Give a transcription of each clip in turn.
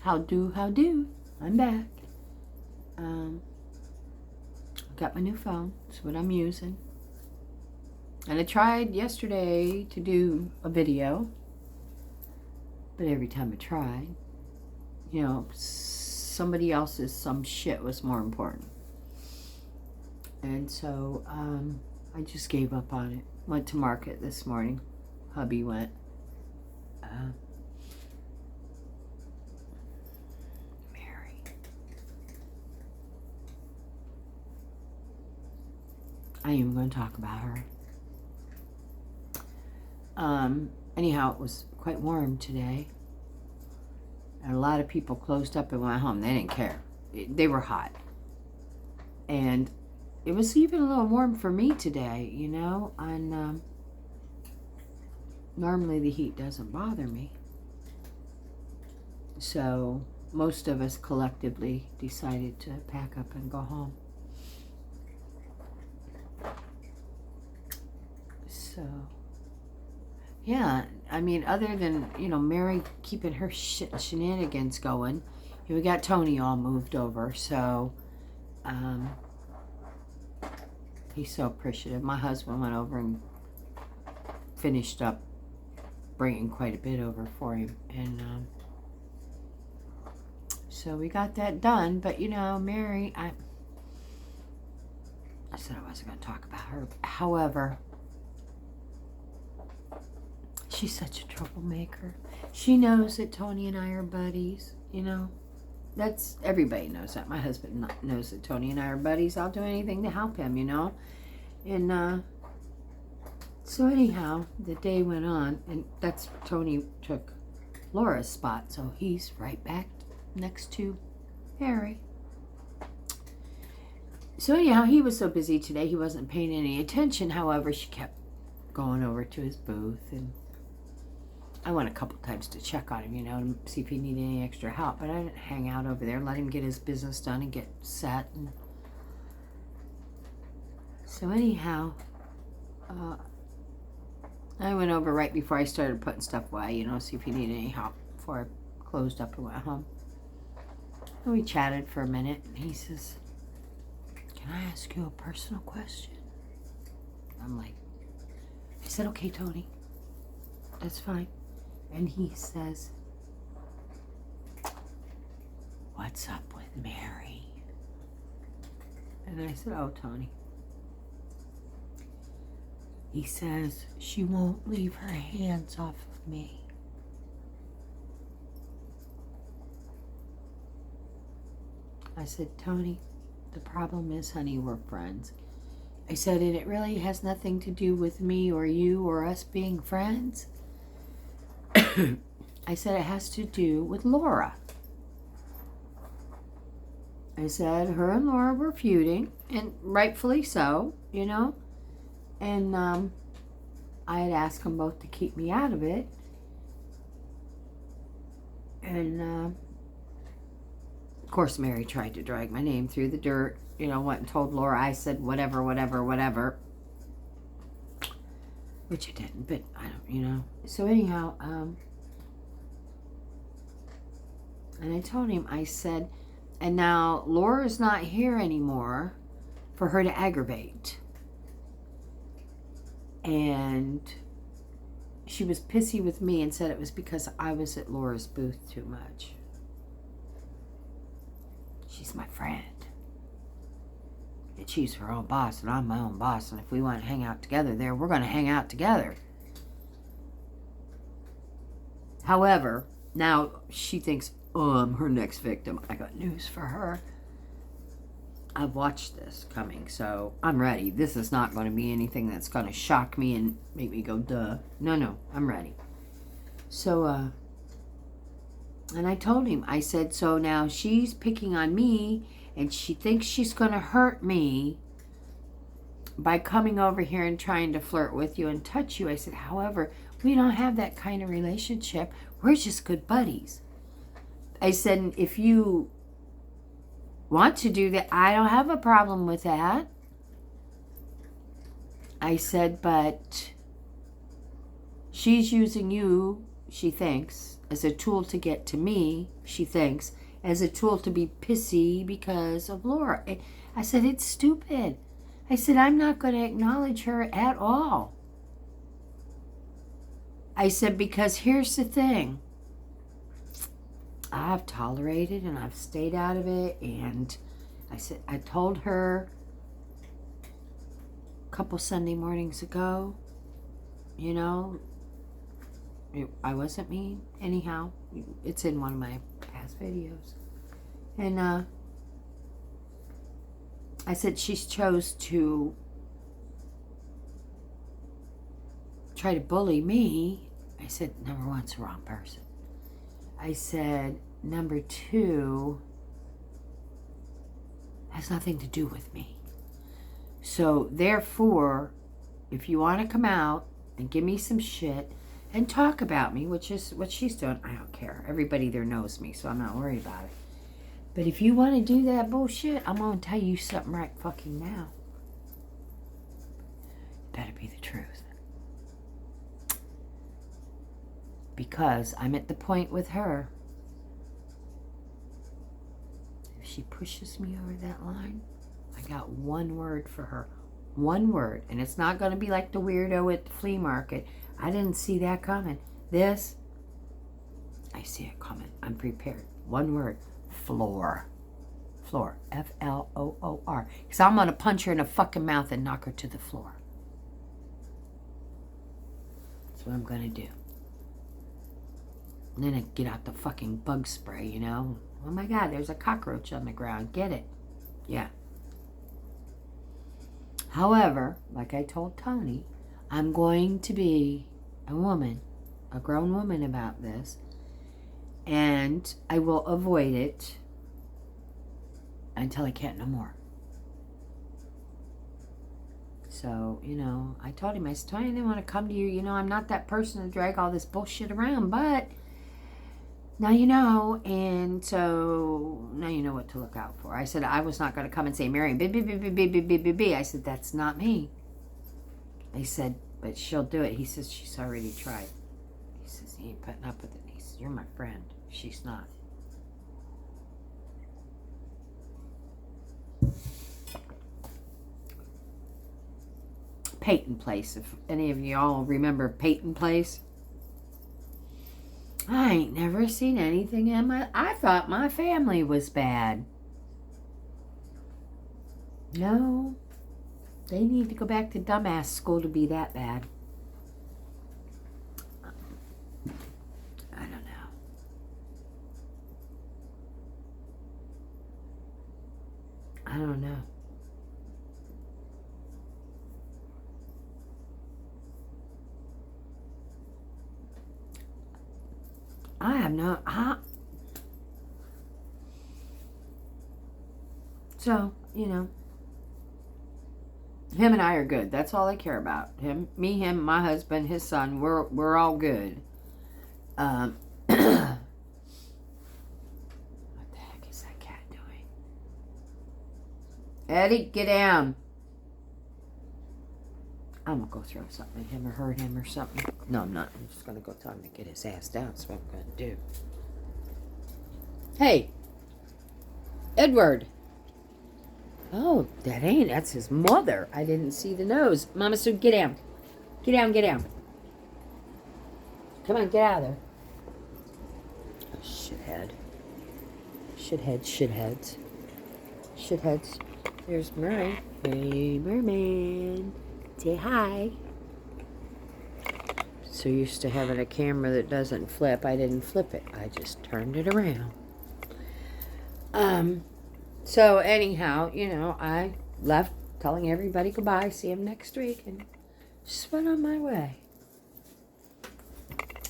How do? I'm back. Got my new phone. That's what I'm using. And I tried yesterday to do a video. But every time I tried, somebody else's some shit was more important. And so I just gave up on it. Went to market this morning. Hubby went. Mary. I ain't even going to talk about her. Anyhow, it was quite warm today. And a lot of people closed up and went home. They didn't care. They were hot. And it was even a little warm for me today, And normally the heat doesn't bother me. So most of us collectively decided to pack up and go home. So, yeah, I mean, other than, Mary keeping her shenanigans going, we got Tony all moved over, so he's so appreciative. My husband went over and finished up bringing quite a bit over for him, and so we got that done. But Mary, I said I wasn't going to talk about her. However, she's such a troublemaker. She knows that Tony and I are buddies, That's, everybody knows that. My husband knows that Tony and I are buddies. I'll do anything to help him, And so anyhow, the day went on, and that's Tony took Laura's spot, so he's right back next to Harry. So anyhow, he was so busy today, he wasn't paying any attention. However, she kept going over to his booth, and I went a couple times to check on him, to see if he needed any extra help. But I didn't hang out over there, let him get his business done and get set. And so anyhow, I went over right before I started putting stuff away, see if he needed any help before I closed up and went home. And we chatted for a minute, and he says, "Can I ask you a personal question?" I'm like, I said, "Okay, Tony, that's fine." And he says, "What's up with Mary?" And I said, "Oh, Tony." He says, "She won't leave her hands off of me." I said, "Tony, the problem is, honey, we're friends." I said, "And it really has nothing to do with me or you or us being friends." I said, "It has to do with Laura." I said, her and Laura were feuding, and rightfully so, And I had asked them both to keep me out of it. And of course, Mary tried to drag my name through the dirt. Went and told Laura. I said, whatever. Which I didn't, but I don't, So anyhow, and I told him, I said, and now Laura's not here anymore for her to aggravate. And she was pissy with me and said it was because I was at Laura's booth too much. She's my friend. And she's her own boss, and I'm my own boss. And if we want to hang out together there, we're going to hang out together. However, now she thinks, oh, I'm her next victim. I got news for her. I've watched this coming, so I'm ready. This is not going to be anything that's going to shock me and make me go, duh. No, I'm ready. So, and I told him, I said, so now she's picking on me, and she thinks she's going to hurt me by coming over here and trying to flirt with you and touch you. I said, however, we don't have that kind of relationship. We're just good buddies. I said, if you want to do that, I don't have a problem with that. I said, but she's using you, she thinks, as a tool to get to me, she thinks, as a tool to be pissy because of Laura. I said, it's stupid. I said, I'm not going to acknowledge her at all. I said, because here's the thing. I've tolerated and I've stayed out of it. And I said, I told her a couple Sunday mornings ago, you know, I wasn't mean. Anyhow, it's in one of my past videos. And I said, she's chose to try to bully me. I said, number one, it's the wrong person. I said, number two, has nothing to do with me. So therefore, if you want to come out and give me some shit and talk about me, which is what she's doing, I don't care. Everybody there knows me, so I'm not worried about it. But if you want to do that bullshit, I'm going to tell you something right fucking now. It better be the truth. Because I'm at the point with her. If she pushes me over that line, I got one word for her. One word. And it's not going to be like the weirdo at the flea market. I didn't see that coming. This, I see it coming. I'm prepared. One word. Floor. Floor. F-L-O-O-R. Because I'm going to punch her in the fucking mouth and knock her to the floor. That's what I'm going to do. And then I get out the fucking bug spray, you know. Oh my God, there's a cockroach on the ground. Get it. Yeah. However, like I told Tony, I'm going to be a woman, a grown woman about this. And I will avoid it until I can't no more. So, you know, I told him, I said, Tony, I didn't want to come to you. You know, I'm not that person to drag all this bullshit around, but now you know, and so now you know what to look out for. I said I was not going to come and say, Marion, B. I said, that's not me. I said, but she'll do it. He says, she's already tried. He says, he ain't putting up with it. He says, you're my friend. She's not. Peyton Place. If any of y'all remember Peyton Place. I ain't never seen anything in my... I thought my family was bad. No. They need to go back to dumbass school to be that bad. I don't know. I don't know. I have no... So, you know. Him and I are good. That's all I care about. Him, my husband, his son. We're all good. What the heck is that cat doing? Eddie, get down. I'm going to go throw something at him or hurt him or something. No, I'm not. I'm just going to go tell him to get his ass down. That's what I'm going to do. Hey. Edward. Oh, that's his mother. I didn't see the nose. Mama Sue, get down. Get down, get down. Come on, get out of there. Oh, shithead. Shitheads. There's Murray. Hey, merman. Say hi. So used to having a camera that doesn't flip. I didn't flip it. I just turned it around. So anyhow, you know, I left telling everybody goodbye. See him next week. And just went on my way.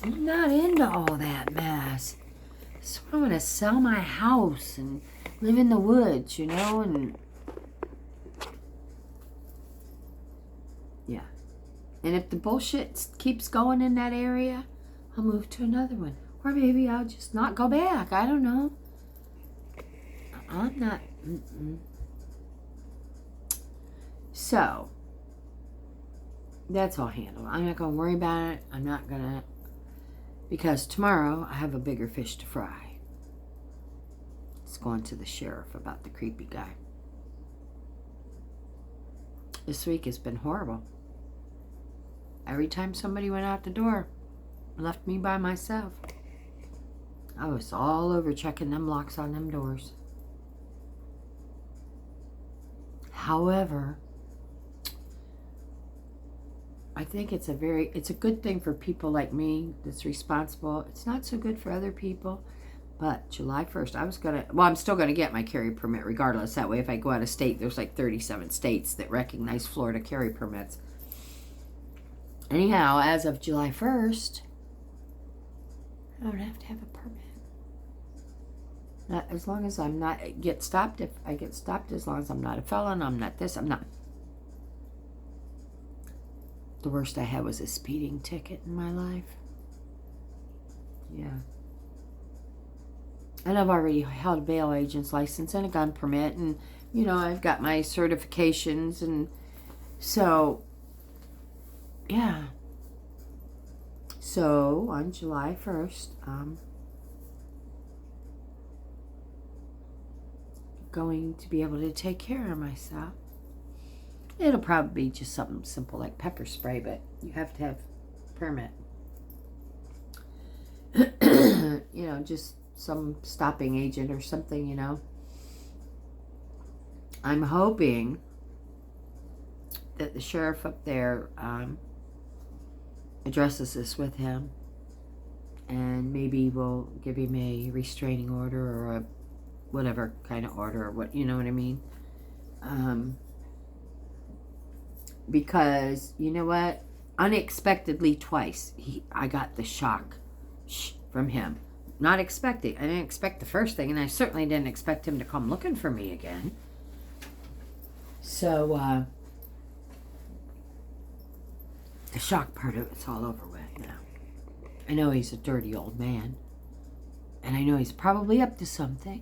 I'm not into all that mess. So I'm going to sell my house and live in the woods, you know, and... yeah. And if the bullshit keeps going in that area, I'll move to another one. Or maybe I'll just not go back. I don't know. I'm not... So, that's all handled. I'm not going to worry about it. I'm not going to... Because tomorrow I have a bigger fish to fry. It's going to the sheriff about the creepy guy. This week has been horrible. Every time somebody went out the door, left me by myself. I was all over checking them locks on them doors. However, I think it's a good thing for people like me that's responsible. It's not so good for other people. But July 1st, I'm still going to get my carry permit regardless. That way, if I go out of state, there's like 37 states that recognize Florida carry permits. Anyhow, as of July 1st, I don't have to have a permit. Not as long as I'm not get stopped. If I get stopped, as long as I'm not a felon, I'm not this, I'm not. The worst I had was a speeding ticket in my life. Yeah. And I've already held a bail agent's license and a gun permit, and you know, I've got my certifications, and so yeah. So on July 1st, going to be able to take care of myself. It'll probably be just something simple like pepper spray, but you have to have a permit. You know, just some stopping agent or something, you know. I'm hoping that the sheriff up there addresses this with him, and maybe will give him a restraining order or a whatever kind of order, or what, you know what I mean? Because you know what, unexpectedly twice I got the shock from him. Not expecting. I didn't expect the first thing, and I certainly didn't expect him to come looking for me again. So the shock part of it's all over with now. I know he's a dirty old man, and I know he's probably up to something.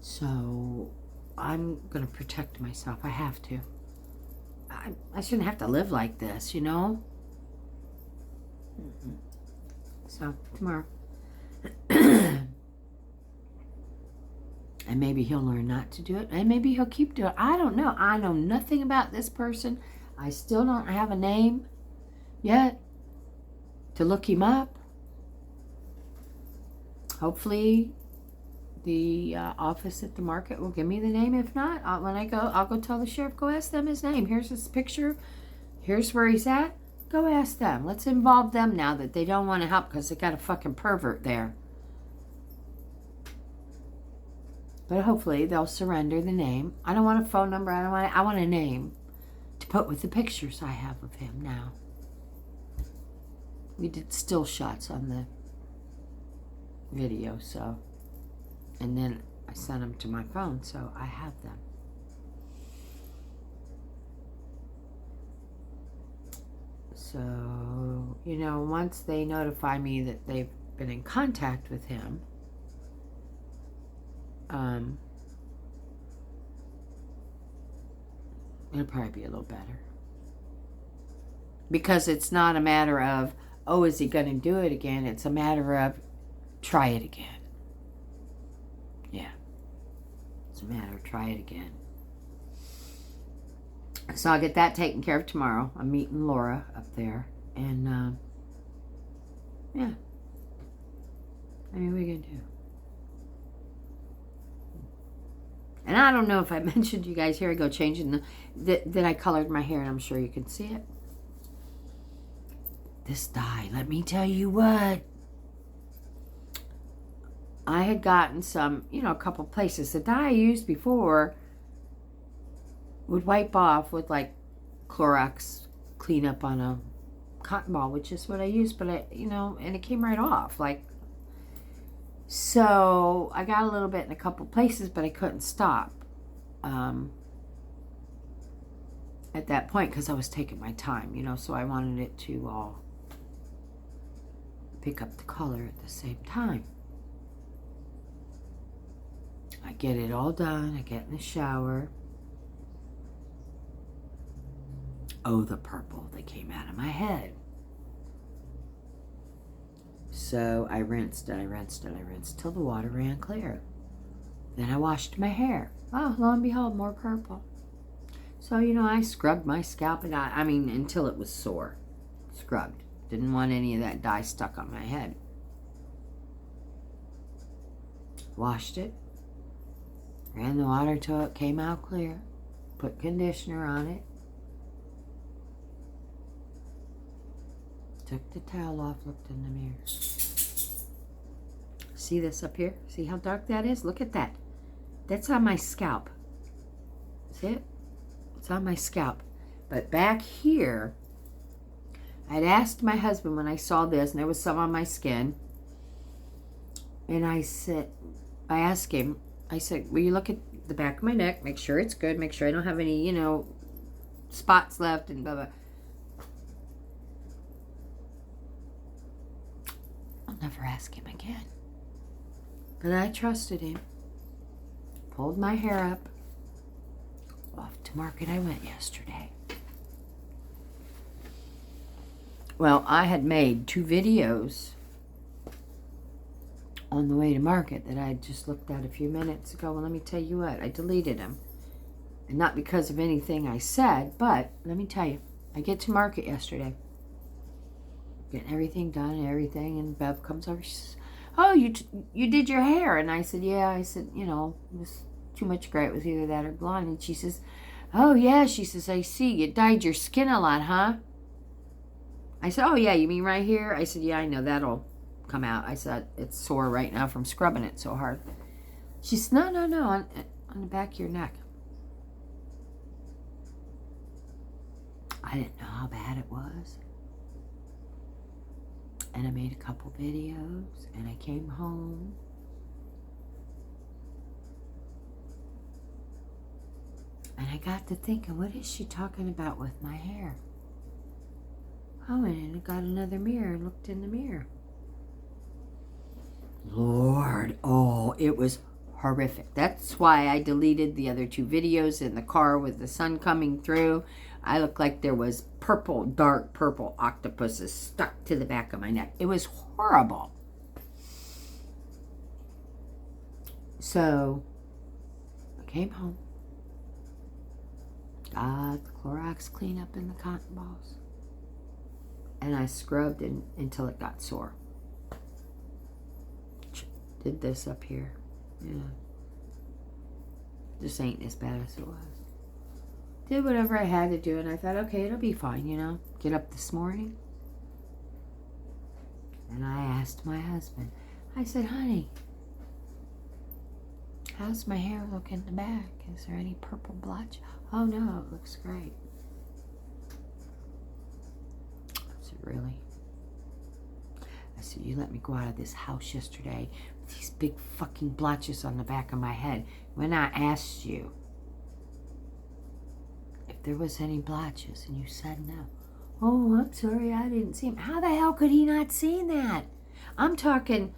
So I'm going to protect myself. I have to. I shouldn't have to live like this, you know? Mm-mm. So, tomorrow. And maybe he'll learn not to do it. And maybe he'll keep doing it. I don't know. I know nothing about this person. I still don't have a name yet to look him up. Hopefully the office at the market will give me the name. If not, when I go, I'll go tell the sheriff, go ask them his name. Here's his picture. Here's where he's at. Go ask them. Let's involve them now that they don't want to help because they got a fucking pervert there. But hopefully they'll surrender the name. I don't want a phone number. I want a name to put with the pictures I have of him now. We did still shots on the video, so. And then I sent them to my phone, so I have them. So, you know, once they notify me that they've been in contact with him, it'll probably be a little better. Because it's not a matter of, oh, is he going to do it again? It's a matter of, try it again. Yeah. It's a matter of, try it again. So I'll get that taken care of tomorrow. I'm meeting Laura up there. And, yeah. I mean, what are you going to do? And I don't know if I mentioned you guys, here I go changing that I colored my hair, and I'm sure you can see it. This dye, let me tell you what. I had gotten some, you know, a couple places. The dye I used before would wipe off with like Clorox cleanup on a cotton ball, which is what I used, but I, you know, and it came right off. Like, so I got a little bit in a couple places, but I couldn't stop at that point because I was taking my time, you know, so I wanted it to all pick up the color at the same time. I get it all done. I get in the shower. Oh, the purple that came out of my head. So I rinsed and I rinsed and I rinsed till the water ran clear. Then I washed my hair. Oh, lo and behold, more purple. So, I scrubbed my scalp, and I mean, until it was sore. Scrubbed. Didn't want any of that dye stuck on my head. Washed it. Ran the water till it came out clear. Put conditioner on it. Took the towel off, looked in the mirror. See this up here? See how dark that is? Look at that. That's on my scalp. See it? It's on my scalp. But back here, I'd asked my husband when I saw this, and there was some on my skin. And I asked him, I said, will you look at the back of my neck, make sure it's good, make sure I don't have any, spots left, and blah, blah. I'll never ask him again. But I trusted him. Pulled my hair up. Off to market I went yesterday. Well, I had made 2 videos on the way to market that I just looked at a few minutes ago. Well, let me tell you what, I deleted them. And not because of anything I said, but let me tell you, I get to market yesterday. Getting everything done and everything, and Bev comes over, she says, oh, you did your hair. And I said, yeah. I said, it was too much gray. It was either that or blonde. And she says, oh, yeah. She says, I see. You dyed your skin a lot, huh? I said, oh, yeah, you mean right here? I said, yeah, I know. That'll come out. I said, it's sore right now from scrubbing it so hard. She said, no, on the back of your neck. I didn't know how bad it was. And I made a couple videos, and I came home. And I got to thinking, what is she talking about with my hair? I went in and got another mirror and looked in the mirror. Lord, it was horrific. That's why I deleted the other 2 videos in the car with the sun coming through. I looked like there was dark purple octopuses stuck to the back of my neck. It was horrible. So, I came home. Got the Clorox cleanup in the cotton balls. And I scrubbed until it got sore. Did this up here. Yeah. This ain't as bad as it was. Did whatever I had to do, and I thought, okay, it'll be fine, Get up this morning. And I asked my husband, I said, honey, how's my hair look in the back? Is there any purple blotch? Oh, no, it looks great. I said, really? I said, you let me go out of this house yesterday with these big fucking blotches on the back of my head. When I asked you if there was any blotches, and you said no. Oh, I'm sorry, I didn't see him. How the hell could he not see that? I'm talking,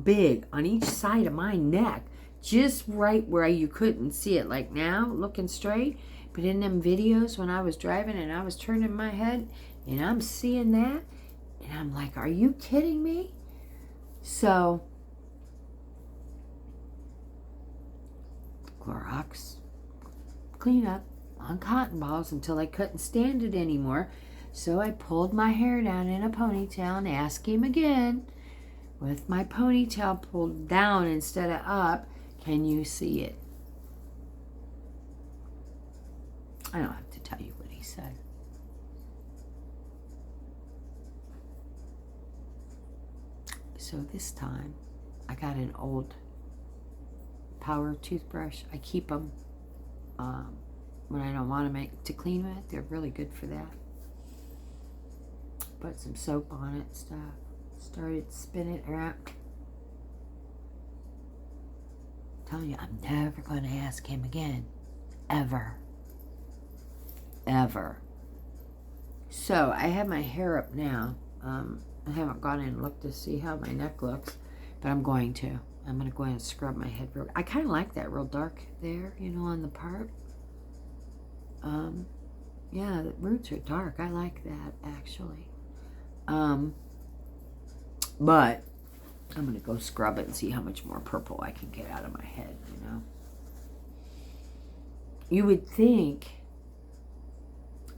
big on each side of my neck. Just right where you couldn't see it, like now, looking straight. But in them videos when I was driving and I was turning my head and I'm seeing that, and I'm like, are you kidding me? So, Clorox cleanup on cotton balls until I couldn't stand it anymore. So I pulled my hair down in a ponytail and asked him again, with my ponytail pulled down instead of up, can you see it? I don't have to tell you what he said. So this time, I got an old power toothbrush. I keep them when I don't want to clean with. They're really good for that. Put some soap on it and stuff. Started spinning it around. I'm telling you, I'm never going to ask him again. Ever. Ever. So, I have my hair up now. I haven't gone in and looked to see how my neck looks, but I'm going to. I'm going to go in and scrub my head real. I kind of like that real dark there, on the part. Yeah, the roots are dark. I like that, actually. But I'm going to go scrub it and see how much more purple I can get out of my head, you know. You would think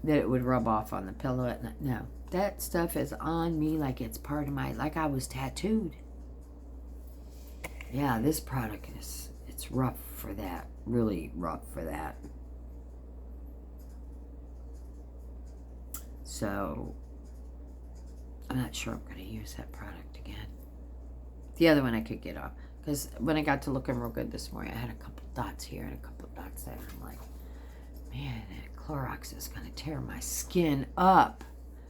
that it would rub off on the pillow at night. No, that stuff is on me like it's part of my, like I was tattooed. Yeah, this product it's rough for that. Really rough for that. So, I'm not sure I'm going to use that product again. The other one I could get off. Because when I got to looking real good this morning, I had a couple dots here and a couple dots there. I'm like, man, that Clorox is going to tear my skin up.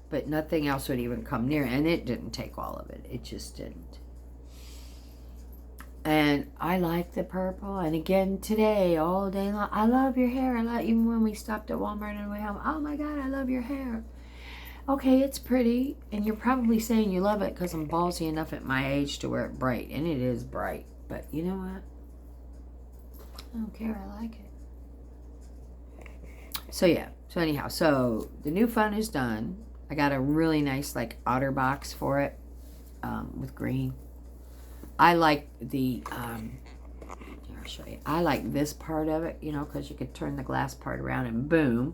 But nothing else would even come near. And it didn't take all of it. It just didn't. And I like the purple. And again, today, all day long, I love your hair. Even when we stopped at Walmart on the way home, oh my God, I love your hair. Okay, it's pretty, and you're probably saying you love it because I'm ballsy enough at my age to wear it bright, and it is bright. But you know what? I don't care. I like it. So yeah. So anyhow, so the new phone is done. I got a really nice like outer box for it with green. I like the. Here, I'll show you. I like this part of it, you know, because you could turn the glass part around and boom.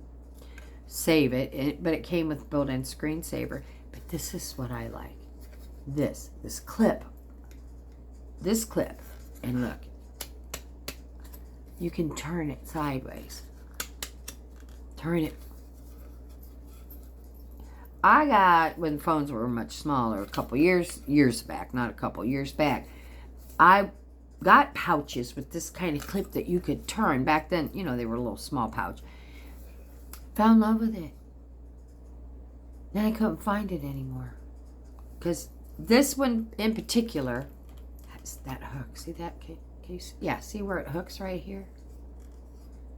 Save it, but it came with built-in screensaver. But this is what I like. This clip, and look, you can turn it sideways. Turn it. I got, when phones were much smaller, a couple years back, not a couple years back, I got pouches with this kind of clip that you could turn. Back then, you know, they were a little small pouch. Fell in love with it. Then I couldn't find it anymore. Because this one in particular has that hook. See that case? Yeah, see where it hooks right here?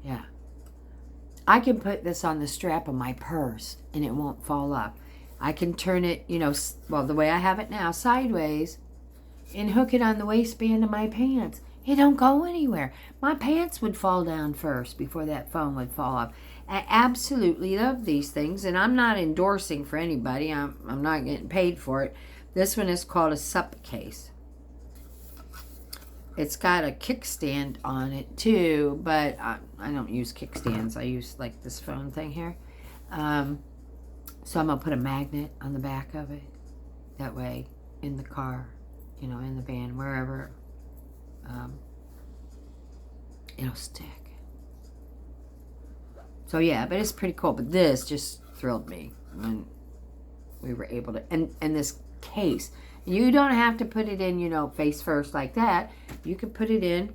Yeah. I can put this on the strap of my purse and it won't fall off. I can turn it, you know, well, the way I have it now, sideways, and hook it on the waistband of my pants. It don't go anywhere. My pants would fall down first before that phone would fall off. I absolutely love these things, and I'm not endorsing for anybody. I'm not getting paid for it. This one is called a SUP case. It's got a kickstand on it too, but I don't use kickstands. I use like this phone thing here. So I'm gonna put a magnet on the back of it. That way, in the car, you know, in the van, wherever, it'll stick. So yeah, but it's pretty cool. But this just thrilled me when we were able to, and this case, you don't have to put it in, you know, face first like that. You can put it in,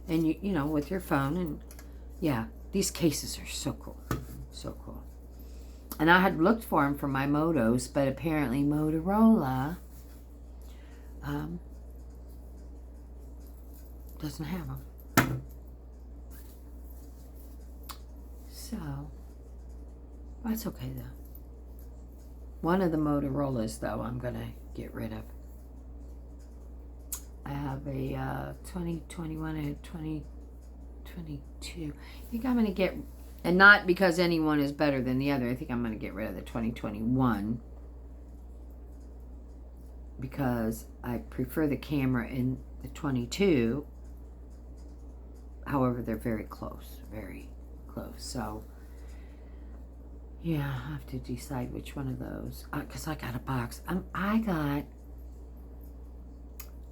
and you know, with your phone, and yeah, these cases are so cool, so cool. And I had looked for them for my Motos, but apparently Motorola doesn't have them. So, that's okay though. One of the Motorola's though, I'm going to get rid of. I have a 2021 and a 2022. I think I'm going to get, and not because any one is better than the other, I think I'm going to get rid of the 2021 because I prefer the camera in the 22. However, they're very close, very close. So, yeah, I have to decide which one of those. Because I got a box. I got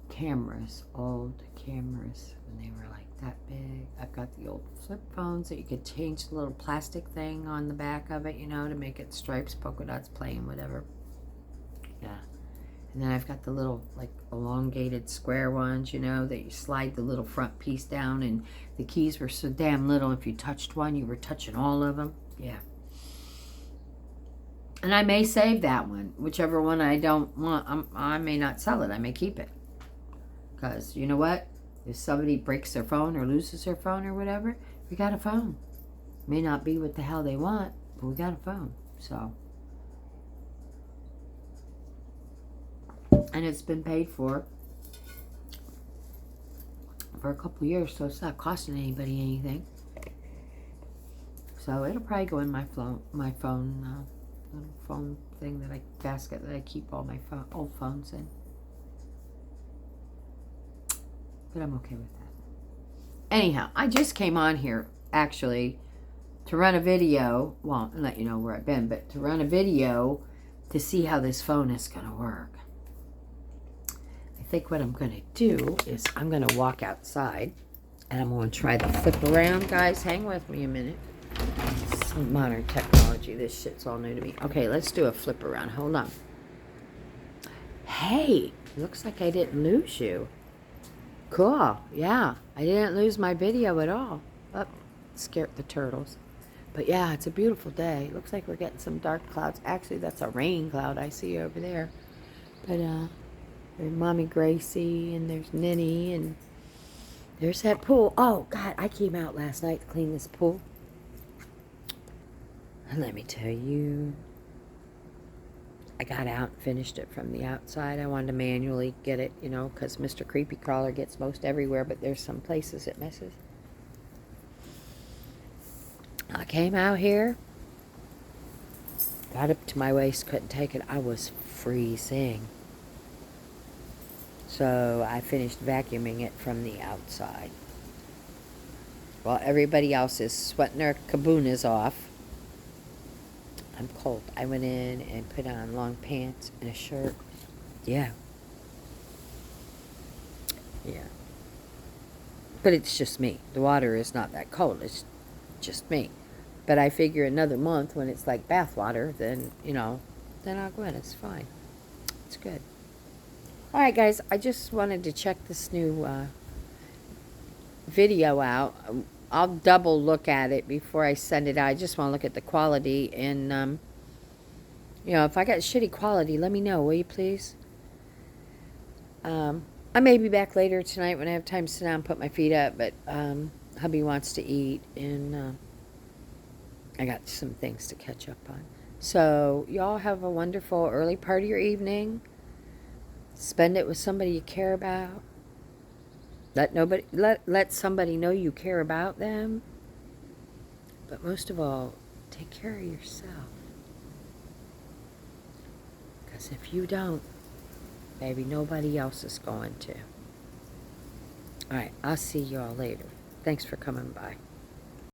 cameras, old cameras, when they were like that big. I've got the old flip phones that you could change the little plastic thing on the back of it, you know, to make it stripes, polka dots, plain, whatever. Yeah. And then I've got the little, like, elongated square ones, you know, that you slide the little front piece down, and the keys were so damn little. If you touched one, you were touching all of them. Yeah. And I may save that one. Whichever one I don't want, I may not sell it. I may keep it. Because, you know what? If somebody breaks their phone or loses their phone or whatever, we got a phone. May not be what the hell they want, but we got a phone. So. And it's been paid for a couple years, so it's not costing anybody anything. So it'll probably go in my phone little phone thing basket that I keep all my old phones in. But I'm okay with that. Anyhow, I just came on here, actually, to run a video. Well, I'll let you know where I've been, but to run a video to see how this phone is going to work. I think what I'm going to do is I'm going to walk outside, and I'm going to try the flip around. Guys, hang with me a minute. Some modern technology. This shit's all new to me. Okay, let's do a flip around. Hold on. Hey, looks like I didn't lose you. Cool. Yeah, I didn't lose my video at all. Oh, scared the turtles. But yeah, it's a beautiful day. Looks like we're getting some dark clouds. Actually, that's a rain cloud I see over there. But there's Mommy Gracie, and there's Minnie, and there's that pool. Oh, God, I came out last night to clean this pool. And let me tell you, I got out and finished it from the outside. I wanted to manually get it, you know, because Mr. Creepy Crawler gets most everywhere, but there's some places it misses. I came out here, got up to my waist, couldn't take it. I was freezing. So I finished vacuuming it from the outside. While everybody else is sweating their kaboonas off, I'm cold. I went in and put on long pants and a shirt. Yeah. Yeah. But it's just me. The water is not that cold. It's just me. But I figure another month when it's like bath water, then, you know, then I'll go in. It's fine. It's good. All right, guys. I just wanted to check this new video out. I'll double look at it before I send it out. I just want to look at the quality. And, you know, if I got shitty quality, let me know, will you please? I may be back later tonight when I have time to sit down and put my feet up. But hubby wants to eat. And I got some things to catch up on. So, y'all have a wonderful early part of your evening. Spend it with somebody you care about. Let somebody know you care about them. But most of all, take care of yourself. Because if you don't, maybe nobody else is going to. Alright, I'll see y'all later. Thanks for coming by.